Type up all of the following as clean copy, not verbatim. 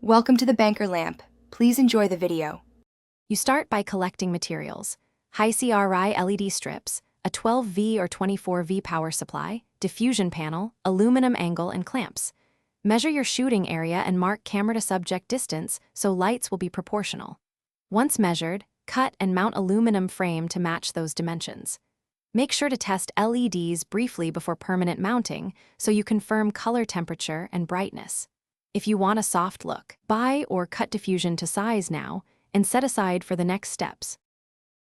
Welcome to the Banker Lamp. Please enjoy the video. You start by collecting materials: high CRI LED strips, a 12V or 24V power supply, diffusion panel, aluminum angle, and clamps. Measure your shooting area and mark camera to subject distance so lights will be proportional. Once measured, cut and mount aluminum frame to match those dimensions. Make sure to test LEDs briefly before permanent mounting so you confirm color temperature and brightness. If you want a soft look, buy or cut diffusion to size now and set aside for the next steps.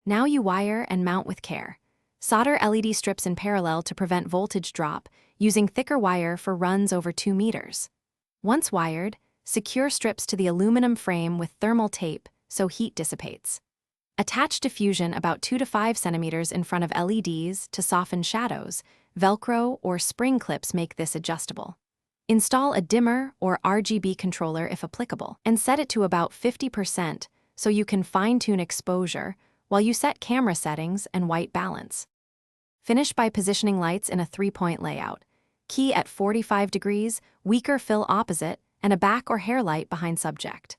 Now you wire and mount with care. Solder LED strips in parallel to prevent voltage drop, using thicker wire for runs over 2 meters. Once wired, secure strips to the aluminum frame with thermal tape so heat dissipates. Attach diffusion about 2 to 5 centimeters in front of LEDs to soften shadows. Velcro or spring clips make this adjustable. Install a dimmer or RGB controller if applicable, and set it to about 50% so you can fine-tune exposure while you set camera settings and white balance. Finish by positioning lights in a 3-point layout. Key at 45 degrees, weaker fill opposite, and a back or hair light behind subject.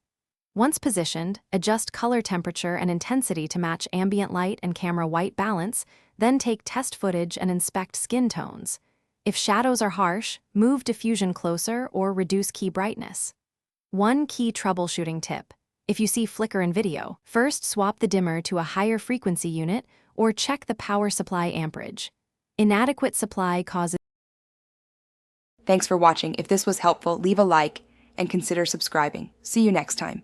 Once positioned, adjust color temperature and intensity to match ambient light and camera white balance, then take test footage and inspect skin tones. If shadows are harsh, move diffusion closer or reduce key brightness. One key troubleshooting tip: if you see flicker in video, first swap the dimmer to a higher frequency unit or check the power supply amperage. Inadequate supply causes. Thanks for watching. If this was helpful, leave a like and consider subscribing. See you next time.